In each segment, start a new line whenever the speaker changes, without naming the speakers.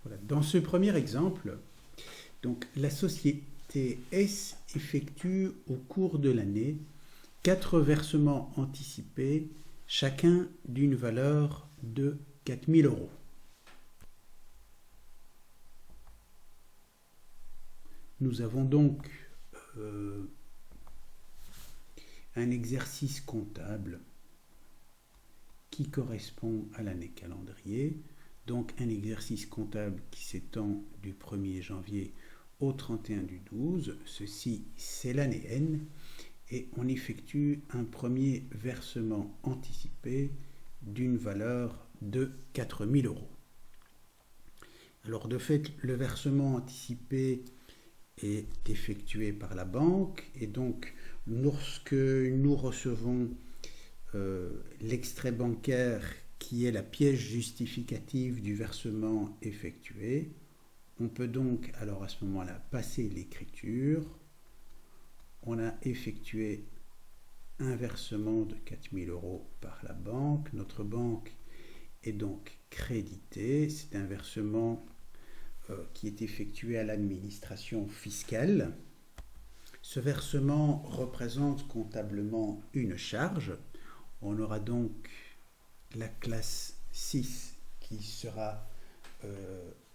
Voilà. Dans ce premier exemple, donc, la société S effectue au cours de l'année 4 versements anticipés, chacun d'une valeur de 4 000 euros. Nous avons donc un exercice comptable qui correspond à l'année calendrier, donc un exercice comptable qui s'étend du 1er janvier au 31 du 12, ceci c'est l'année N, et on effectue un premier versement anticipé d'une valeur de 4 000 euros. Alors de fait, le versement anticipé est effectué par la banque, et donc lorsque nous recevons l'extrait bancaire qui est la pièce justificative du versement effectué, on peut donc alors à ce moment-là passer l'écriture. On a effectué un versement de 4 000 euros par la banque. Notre banque est donc créditée. C'est un versement qui est effectué à l'administration fiscale. Ce versement représente comptablement une charge. On aura donc la classe 6 qui sera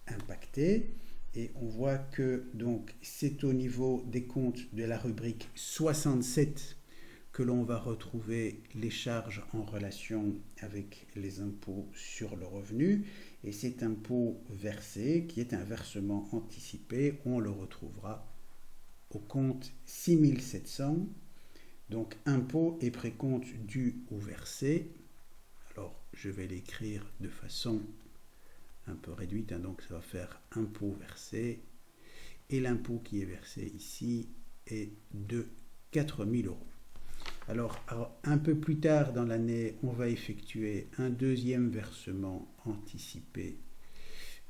impactée. Et on voit que donc c'est au niveau des comptes de la rubrique 67 que l'on va retrouver les charges en relation avec les impôts sur le revenu. Et cet impôt versé, qui est un versement anticipé, on le retrouvera au compte 6700. Donc impôt et précompte dû ou versé. Alors je vais l'écrire de façon un peu réduite, donc ça va faire impôt versé, et l'impôt qui est versé ici est de 4 000 euros. Alors un peu plus tard dans l'année, on va effectuer un deuxième versement anticipé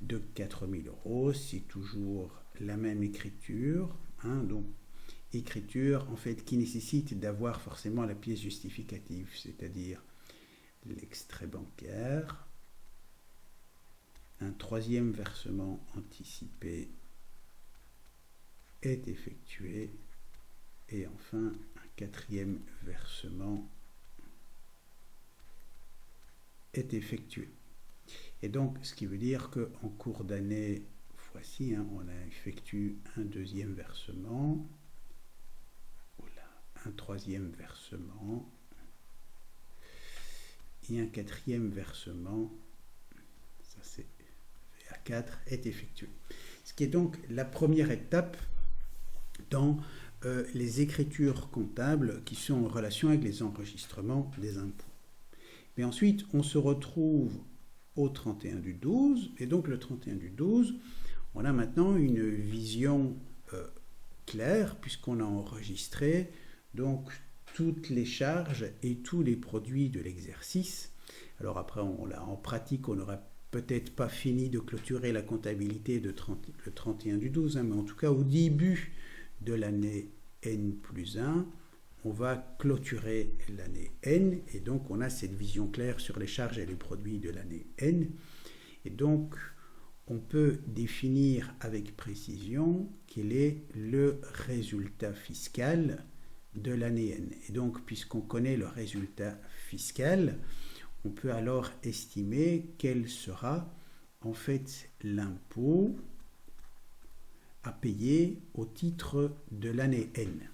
de 4 000 euros. C'est toujours la même écriture, donc écriture en fait qui nécessite d'avoir forcément la pièce justificative, c'est-à-dire l'extrait bancaire. Un troisième versement anticipé est effectué, et enfin un quatrième versement est effectué. Et donc ce qui veut dire qu'en cours d'année, voici, on a effectué un deuxième versement, un troisième versement et un quatrième versement, ça c'est VA4, est effectué. Ce qui est donc la première étape dans les écritures comptables qui sont en relation avec les enregistrements des impôts. Mais ensuite, on se retrouve au 31 du 12, et donc le 31 du 12, on a maintenant une vision claire, puisqu'on a enregistré donc toutes les charges et tous les produits de l'exercice. Alors après, en pratique, on n'aura peut-être pas fini de clôturer la comptabilité le 31 du 12, mais en tout cas au début de l'année N+1, on va clôturer l'année N, et donc on a cette vision claire sur les charges et les produits de l'année N. Et donc on peut définir avec précision quel est le résultat fiscal de l'année N. Et donc puisqu'on connaît le résultat fiscal, on peut alors estimer quel sera en fait l'impôt à payer au titre de l'année N.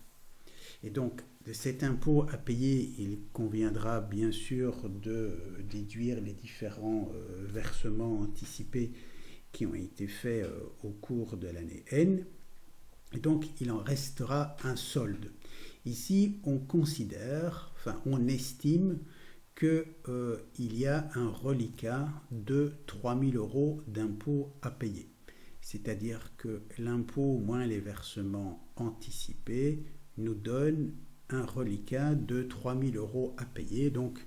Et donc de cet impôt à payer, il conviendra bien sûr de déduire les différents versements anticipés qui ont été faits au cours de l'année N. Et donc il en restera un solde. Ici on on estime qu'il y a un reliquat de 3 000 euros d'impôt à payer. C'est-à-dire que l'impôt moins les versements anticipés nous donne un reliquat de 3 000 euros à payer. Donc,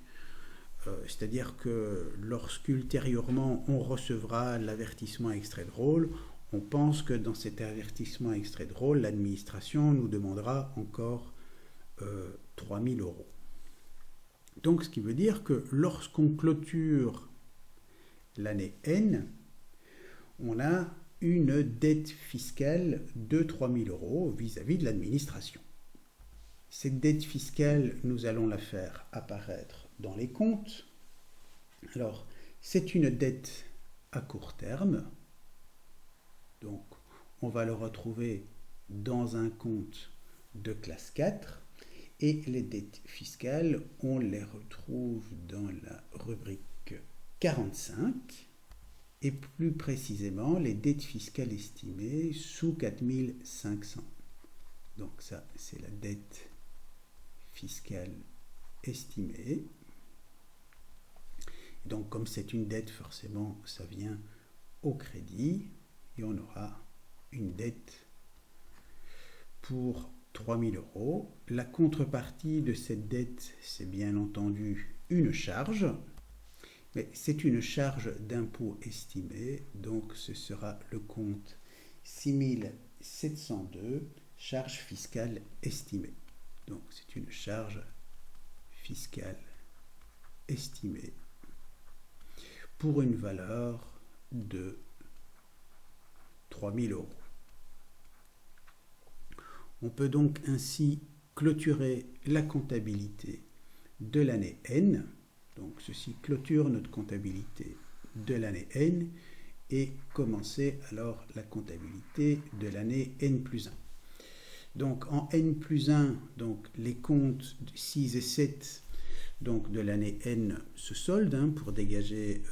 c'est-à-dire que lorsqu'ultérieurement on recevra l'avertissement extrait de rôle, on pense que dans cet avertissement extrait de rôle, l'administration nous demandera encore 3 000 euros. Donc, ce qui veut dire que lorsqu'on clôture l'année N, on a une dette fiscale de 3 000 € vis-à-vis de l'administration. Cette dette fiscale, nous allons la faire apparaître dans les comptes. Alors, c'est une dette à court terme. Donc, on va le retrouver dans un compte de classe 4. Et les dettes fiscales, on les retrouve dans la rubrique 45. Et plus précisément, les dettes fiscales estimées sous 4 500. Donc ça, c'est la dette fiscale estimée. Donc comme c'est une dette, forcément, ça vient au crédit. Et on aura une dette pour 3 000 €. La contrepartie de cette dette, c'est bien entendu une charge. Mais c'est une charge d'impôt estimée, donc ce sera le compte 6702, charge fiscale estimée. Donc c'est une charge fiscale estimée pour une valeur de 3 000 €. On peut donc ainsi clôturer la comptabilité de l'année N. Donc ceci clôture notre comptabilité de l'année N et commencer alors la comptabilité de l'année N plus 1. Donc en N plus 1, donc les comptes 6 et 7 donc de l'année N se soldent pour dégager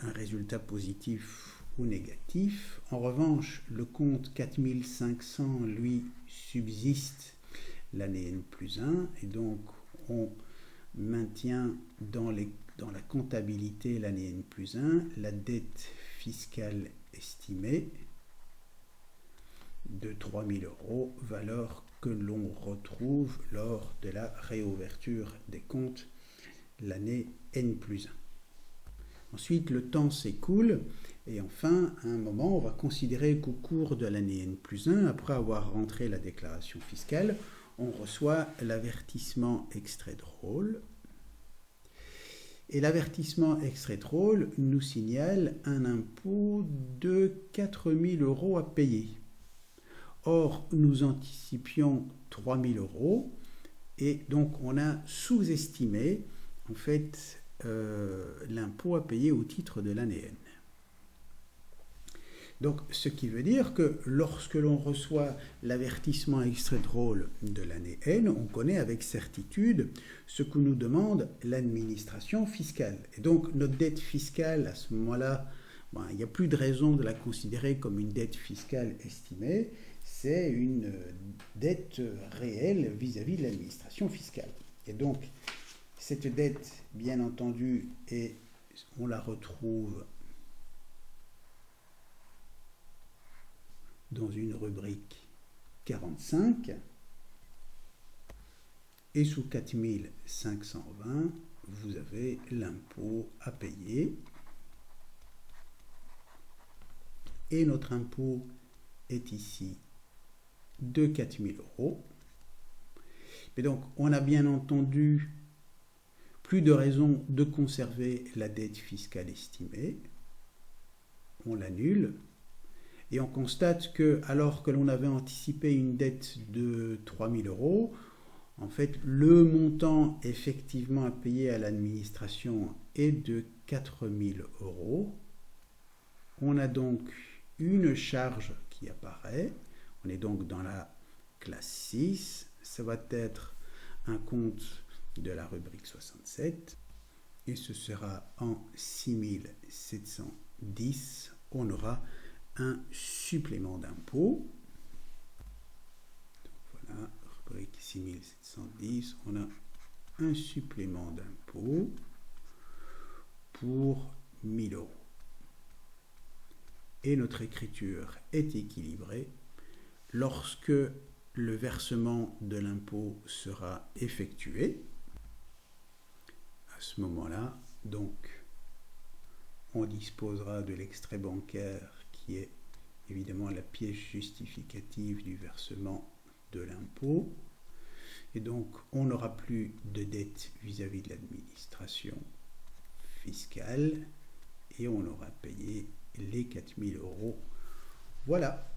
un résultat positif ou négatif. En revanche, le compte 4500, lui, subsiste l'année N plus 1 et donc on maintient dans la comptabilité l'année N plus 1 la dette fiscale estimée de 3 000 €, valeur que l'on retrouve lors de la réouverture des comptes l'année N plus 1. Ensuite, le temps s'écoule et enfin, à un moment, on va considérer qu'au cours de l'année N plus 1, après avoir rentré la déclaration fiscale, on reçoit l'avertissement extrait drôle. Et l'avertissement extrait drôle nous signale un impôt de 4 000 € à payer. Or, nous anticipions 3 000 € et donc on a sous-estimé en fait l'impôt à payer au titre de l'année N. Donc, ce qui veut dire que lorsque l'on reçoit l'avertissement extrait drôle de l'année N, on connaît avec certitude ce que nous demande l'administration fiscale. Et donc, notre dette fiscale, à ce moment-là, il n'y a plus de raison de la considérer comme une dette fiscale estimée, c'est une dette réelle vis-à-vis de l'administration fiscale. Et donc, cette dette, bien entendu, on la retrouve dans une rubrique 45 et sous 4520 vous avez l'impôt à payer et notre impôt est ici de 4 000 €. Et donc on a bien entendu plus de raison de conserver la dette fiscale estimée, on l'annule. Et on constate que, alors que l'on avait anticipé une dette de 3 000 €, en fait, le montant effectivement à payer à l'administration est de 4 000 €. On a donc une charge qui apparaît. On est donc dans la classe 6. Ça va être un compte de la rubrique 67. Et ce sera en 6710. On aura un supplément d'impôt. Voilà, rubrique 6710, on a un supplément d'impôt pour 1 000 €. Et notre écriture est équilibrée lorsque le versement de l'impôt sera effectué. À ce moment-là, donc, on disposera de l'extrait bancaire qui est évidemment la pièce justificative du versement de l'impôt. Et donc, on n'aura plus de dette vis-à-vis de l'administration fiscale et on aura payé les 4000 euros. Voilà.